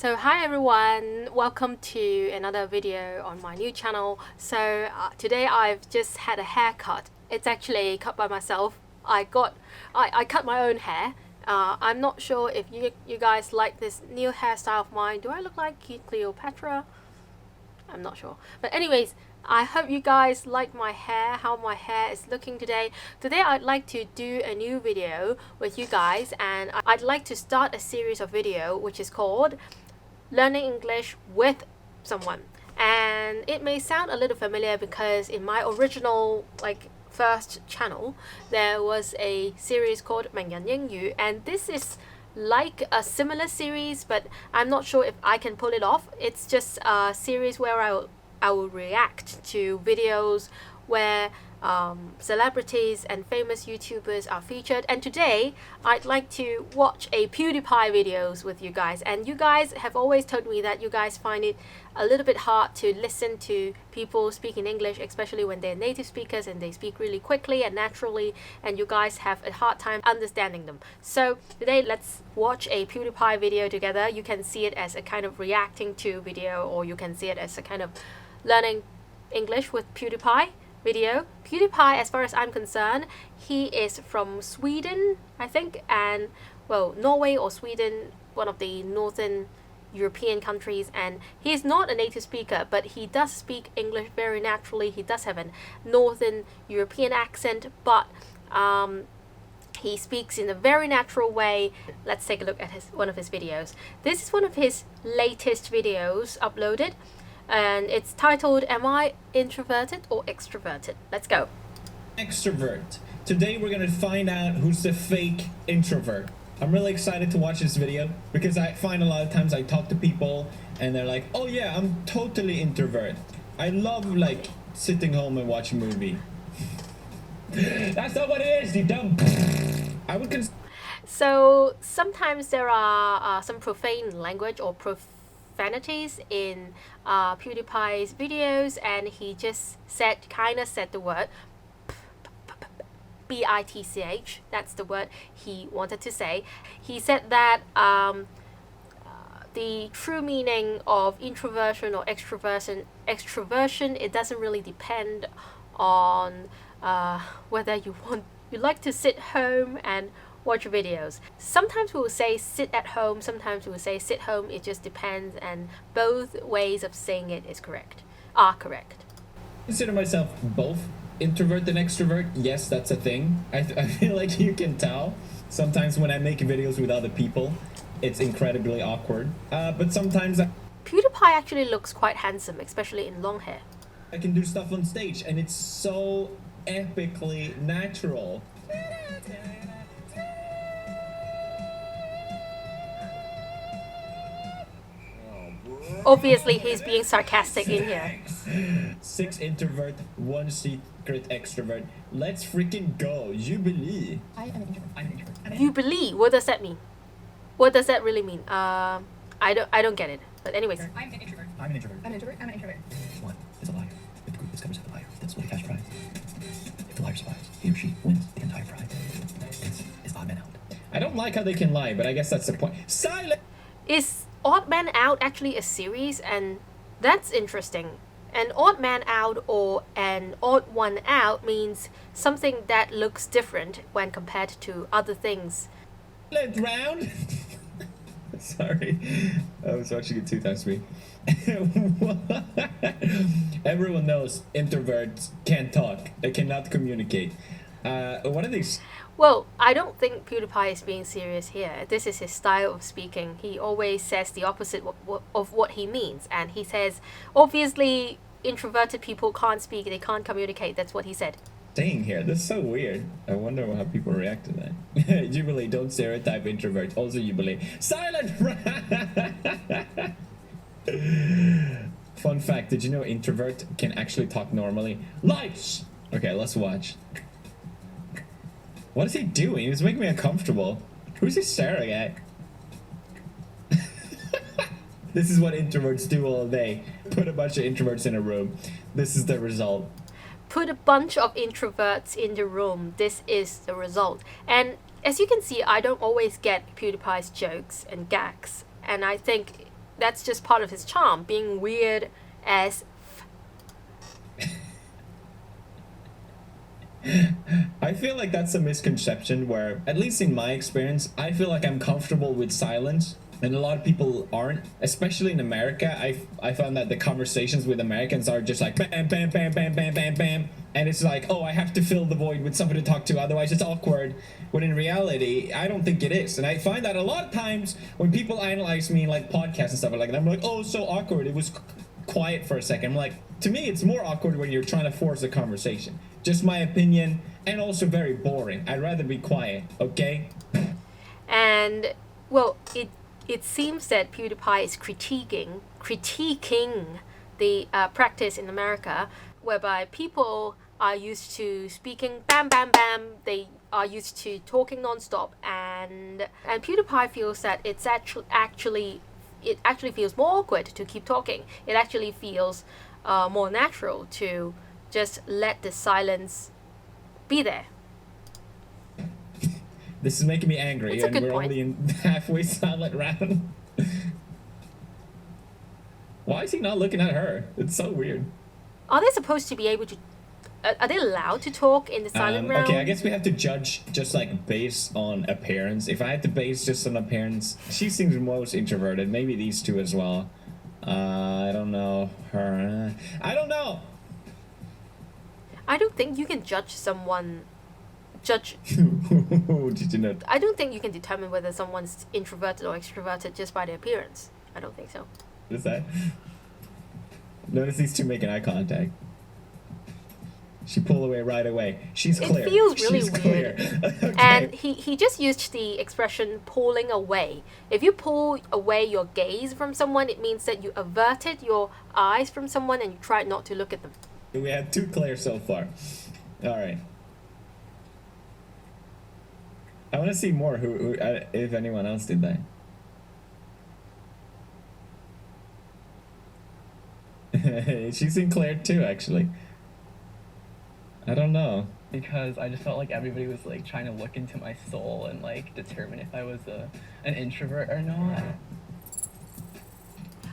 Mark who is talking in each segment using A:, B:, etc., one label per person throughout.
A: So hi everyone, welcome to another video on my new channel. So today I've just had a haircut. It's actually cut by myself. I cut my own hair. I'm not sure if you guys like this new hairstyle of mine. Do I look like Cleopatra? I'm not sure. But anyways, I hope you guys like my hair, how my hair is looking today. Today I'd like to do a new video with you guys, and I'd like to start a series of video which is called Learning English with Someone. And it may sound a little familiar because in my original first channel there was a series called 名人英語, and this is like a similar series, but I'm not sure if I can pull it off. It's just a series where I will react to videos where celebrities and famous YouTubers are featured. And today I'd like to watch a PewDiePie videos with you guys. And you guys have always told me that you guys find it a little bit hard to listen to people speak in English, especially when they're native speakers and they speak really quickly and naturally, and you guys have a hard time understanding them. So today let's watch a PewDiePie video together. You can see it as a kind of reacting to video, or you can see it as a kind of learning English with PewDiePie video. PewDiePie, as far as I'm concerned, he is from Sweden, I think, and well, Norway or Sweden, one of the northern European countries, and he's not a native speaker, but he does speak English very naturally. He does have a northern European accent, but he speaks in a very natural way. Let's take a look at one of his videos. This is one of his latest videos uploaded, and it's titled, Am I Introverted or Extroverted? Let's go.
B: Extrovert. Today we're gonna find out who's the fake introvert. I'm really excited to watch this video because I find a lot of times I talk to people and they're like, oh yeah, I'm totally introvert. I love sitting home and watching a movie. That's not what it is, you dumb. I would
A: So sometimes there are some profane language or profanities in PewDiePie's videos, and he just said the word bitch. That's the word he wanted to say. He said that the true meaning of introversion or extroversion, it doesn't really depend on whether you like to sit home and watch videos. Sometimes we will say sit at home, sometimes we will say sit home. It just depends, and both ways of saying it are correct.
B: Consider myself both introvert and extrovert. Yes, that's a thing. I feel like you can tell. Sometimes when I make videos with other people, it's incredibly awkward. But sometimes
A: PewDiePie actually looks quite handsome, especially in long hair.
B: I can do stuff on stage and it's so epically natural.
A: Obviously, he's being sarcastic in here.
B: 6 introvert, 1 secret extrovert. Let's freaking go. Jubilee.
C: I am an introvert. I'm an introvert.
A: Jubilee. What does that mean? What does that really mean? I don't get it. But anyways.
C: I'm an introvert.
D: I'm an introvert.
C: I'm an introvert. I'm an introvert.
D: One is a liar. If the group discovers that the liar, then split a cash prize. If the liar survives, he or she wins the entire prize. This is odd man out.
B: I don't like how they can lie, but I guess that's the point. Silent.
A: Is Odd Man Out actually a series? And that's interesting. An odd man out or an odd one out means something that looks different when compared to other things.
B: Silent round. Sorry, I was watching it 2 times speed. Everyone knows introverts can't talk. They cannot communicate. What are these?
A: Well, I don't think PewDiePie is being serious here. This is his style of speaking. He always says the opposite of what he means. And he says, obviously, introverted people can't speak, they can't communicate. That's what he said.
B: Saying here, that's so weird. I wonder how people react to that. Jubilee, don't stereotype introvert. Also Jubilee. Silent. Fun fact, did you know introvert can actually talk normally? Lights! Okay, let's watch. What is he doing? He's making me uncomfortable. Who's he staring at? This is what introverts do all day. Put a bunch of introverts in a room. This is the result.
A: Put a bunch of introverts in the room. This is the result. And as you can see, I don't always get PewDiePie's jokes and gags. And I think that's just part of his charm, being weird as
B: I feel like that's a misconception where, at least in my experience, I feel like I'm comfortable with silence, and a lot of people aren't. Especially in America, I found that the conversations with Americans are just like bam, bam, bam, bam, bam, bam, bam, and it's like, oh, I have to fill the void with somebody to talk to, otherwise it's awkward. When in reality, I don't think it is, and I find that a lot of times when people analyze me in like podcasts and stuff like that, I'm like, oh, so awkward. It was quiet for a second. I'm like, to me, it's more awkward when you're trying to force a conversation. Just my opinion, and also very boring. I'd rather be quiet, okay?
A: And well, it seems that PewDiePie is critiquing the practice in America, whereby people are used to speaking bam bam bam. They are used to talking nonstop, and PewDiePie feels that it's actually feels more awkward to keep talking. It actually feels more natural to just let the silence be there.
B: This is making me angry,
A: It's a
B: and
A: good
B: we're
A: point.
B: only in halfway silent round. Why is he not looking at her? It's so weird.
A: Are they supposed to be able to? Are they allowed to talk in the silent round?
B: Okay, I guess we have to judge just like based on appearance. If I had to base just on appearance, she seems most introverted. Maybe these two as well. I don't know her. I don't know.
A: I don't think you can judge someone. Did
B: you know?
A: I don't think you can determine whether someone's introverted or extroverted just by their appearance. I don't think so.
B: What is that? Notice these two making eye contact. She pulled away right away. She's clear.
A: It feels really
B: She's
A: weird.
B: Clear. Okay.
A: And he just used the expression pulling away. If you pull away your gaze from someone, it means that you averted your eyes from someone and you tried not to look at them.
B: We had two clear so far. All right. I want to see more. Who if anyone else did that? She seemed clear too, actually. I don't know.
E: Because I just felt like everybody was like trying to look into my soul and like determine if I was an introvert or not.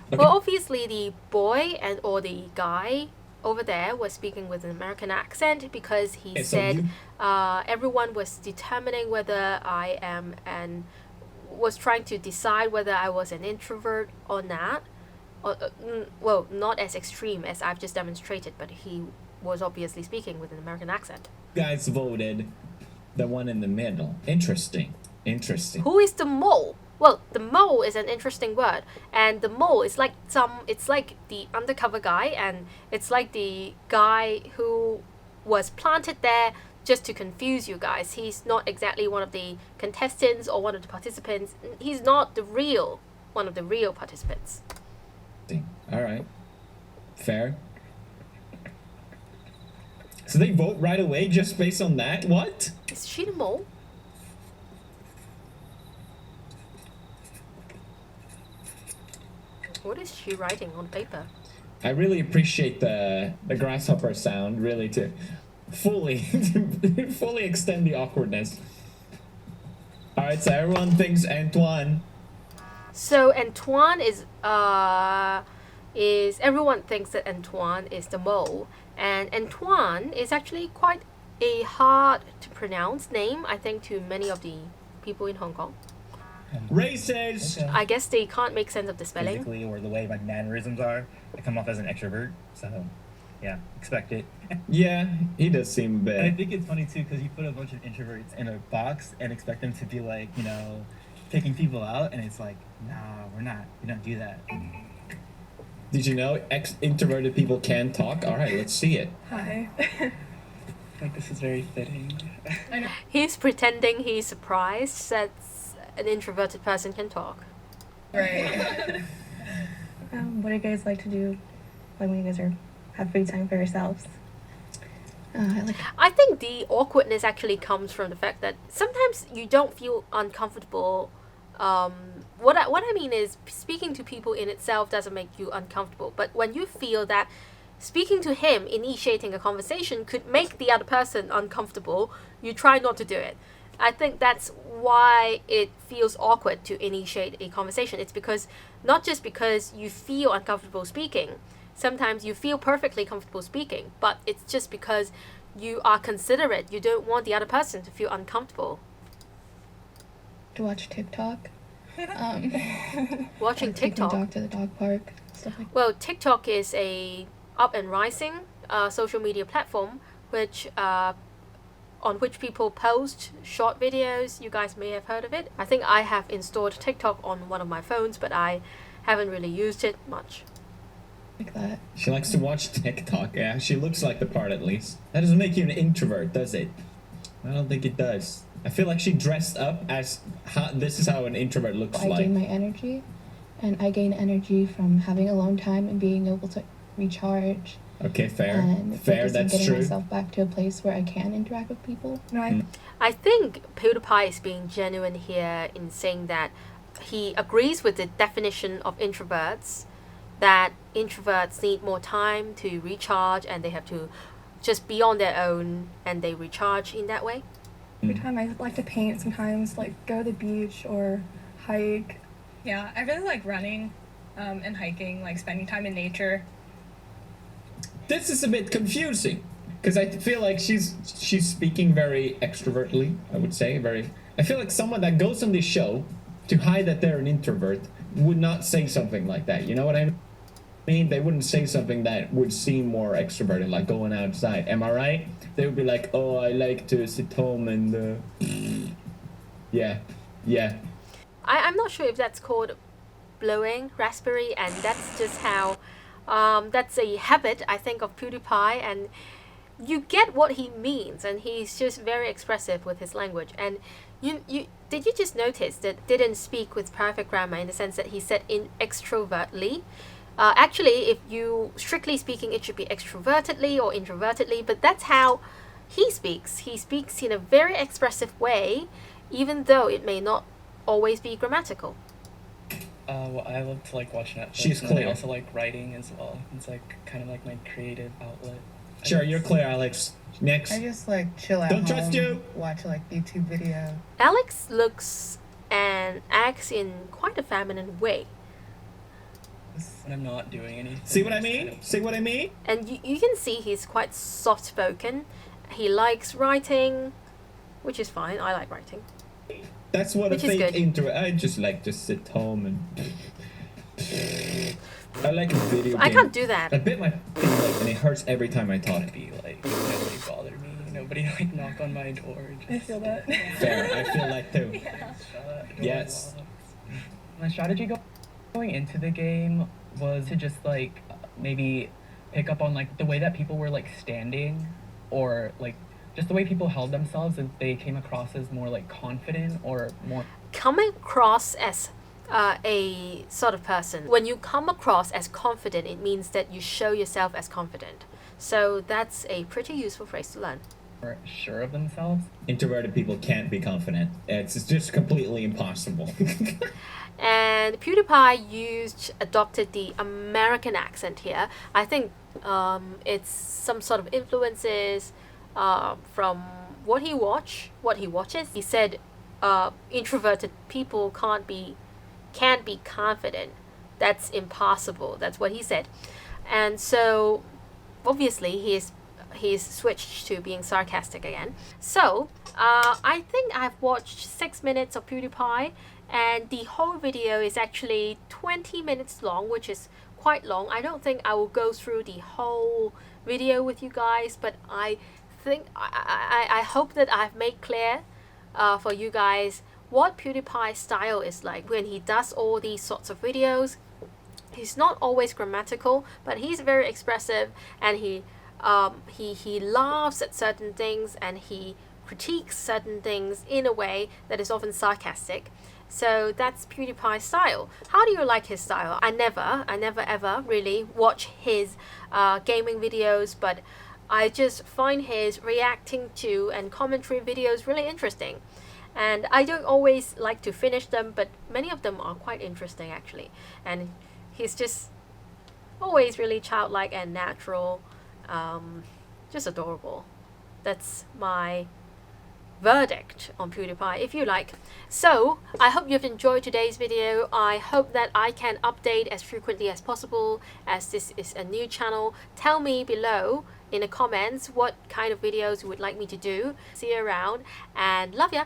B: Okay.
A: Well, obviously the boy or the guy over there was speaking with an American accent because he
B: Okay, so
A: said
B: you-
A: everyone was determining whether I am was trying to decide whether I was an introvert or not. Well, not as extreme as I've just demonstrated, but he was obviously speaking with an American accent.
B: You guys voted the one in the middle. Interesting. Interesting.
A: Who is the mole? Well, the mole is an interesting word, and the mole is like it's like the undercover guy, and it's like the guy who was planted there just to confuse you guys. He's not exactly one of the contestants or one of the participants. He's not one of the real participants.
B: All right. Fair. So they vote right away just based on that? What?
A: Is she the mole? What is she writing on paper?
B: I really appreciate the grasshopper sound, really, to fully fully extend the awkwardness. All right, so everyone thinks Antoine.
A: So Antoine is everyone thinks that Antoine is the mole, and Antoine is actually quite a hard to pronounce name, I think, to many of the people in Hong Kong.
B: Racist.
A: I guess they can't make sense of the spelling.
F: Physically, or the way my mannerisms are, I come off as an extrovert. So, yeah, expect it.
B: Yeah, he does seem
F: And I
B: bad.
F: think it's funny too because you put a bunch of introverts in a box and expect them to be like, you know, picking people out, and it's like, nah, we're not. We don't do that.
B: Did you know introverted people can talk? All right, let's see it.
C: Hi.
E: I think this is very fitting.
A: He's pretending he's surprised that an introverted person can talk.
C: Right.
G: What do you guys like to do, like when you guys have free time for yourselves?
A: I think the awkwardness actually comes from the fact that sometimes you don't feel uncomfortable. What I mean is speaking to people in itself doesn't make you uncomfortable, but when you feel that speaking to him, initiating a conversation could make the other person uncomfortable, you try not to do it. I think that's why it feels awkward to initiate a conversation. It's because not just because you feel uncomfortable speaking. Sometimes you feel perfectly comfortable speaking, but it's just because you are considerate. You don't want the other person to feel uncomfortable.
G: To watch TikTok.
A: Watching
G: Like take my
A: TikTok.
G: dog to the dog park. Stuff like
A: Well, TikTok is a up and rising social media platform which on which people post short videos. You guys may have heard of it. I think I have installed TikTok on one of my phones, but I haven't really used it much.
G: that.
B: She likes to watch TikTok. Yeah, she looks like the part at least. That doesn't make you an introvert, does it? I don't think it does. I feel like she dressed up as this is how an introvert looks
G: I
B: like.
G: gain my energy, and I gain energy from having alone time and being able to recharge.
B: Okay, fair.
G: And
B: Fair,
G: focus on
B: that's
G: getting
B: true.
G: myself back to a place where I can interact with people.
C: No,
A: I think Pewdiepie is being genuine here in saying that he agrees with the definition of introverts, that introverts need more time to recharge and they have to just be on their own and they recharge in that way.
H: Every time I like to paint, sometimes like go to the beach or hike.
C: yeah, I really like running and hiking, like spending time in nature.
B: This is a bit confusing because I feel like she's speaking very extrovertly. I would say very. I feel like someone that goes on this show to hide that they're an introvert would not say something like that. You know what I mean? They wouldn't say something that would seem more extroverted, like going outside. Am I right? They would be like, "Oh, I like to sit home and yeah."
A: I'm not sure if that's called blowing raspberry, and that's just how that's a habit I think of Pewdiepie, and you get what he means, and he's just very expressive with his language. And you did you just notice that didn't speak with perfect grammar in the sense that he said in extrovertly. Actually, if you strictly speaking, it should be extrovertedly or introvertedly, but that's how he speaks. He speaks in a very expressive way, even though it may not always be grammatical.
E: Well, I love to like watch Netflix.
B: She's
E: and then I
B: clear.
E: also like writing as well. It's like kind of like my creative outlet.
B: Sure, you're clear, Alex. Next.
I: I just like chill at
B: Don't
I: home,
B: trust you.
I: watch like YouTube video.
A: Alex looks and acts in quite a feminine way.
E: When I'm not doing anything.
B: See what I
E: it's
B: mean?
E: kind of-
B: See what I mean?
A: And you can see he's quite soft spoken. He likes writing, which is fine. I like writing.
B: That's what
A: Which
B: a
A: is
B: fake
A: good.
B: introvert. I just like to sit home and. I like video
A: I
B: game.
A: can't do that.
B: I bit my finger and it hurts every time I talk.
E: Be like nobody bother me. Nobody like knock on my door.
H: I feel that.
B: Fair, I feel like too.
E: Door
B: Yes.
E: locked. My strategy going into the game was to just like maybe pick up on like the way that people were like standing, or like just the way people held themselves, and they came across as more like confident or more.
A: Coming across as a sort of person, when you come across as confident, it means that you show yourself as confident. So that's a pretty useful phrase to learn.
E: More sure of themselves.
B: Introverted people can't be confident. It's just completely impossible.
A: And Pewdiepie adopted the American accent here. I think it's some sort of influences from what he watches. He said introverted people can't be confident. That's impossible. That's what he said. And so obviously he's switched to being sarcastic again. So I think I've watched 6 minutes of Pewdiepie, and the whole video is actually 20 minutes long, which is quite long. I don't think I will go through the whole video with you guys, but I think I hope that I've made clear for you guys what Pewdiepie's style is like when he does all these sorts of videos. He's not always grammatical, but he's very expressive, and he laughs at certain things, and he critiques certain things in a way that is often sarcastic. So that's Pewdiepie's style. How do you like his style? I never ever really watch his gaming videos, but I just find his reacting to and commentary videos really interesting. And I don't always like to finish them, but many of them are quite interesting actually. And he's just always really childlike and natural, just adorable. That's my verdict on PewDiePie if you like. So I hope you've enjoyed today's video. I hope that I can update as frequently as possible, as this is a new channel. Tell me below in the comments what kind of videos you would like me to do. See you around and love ya.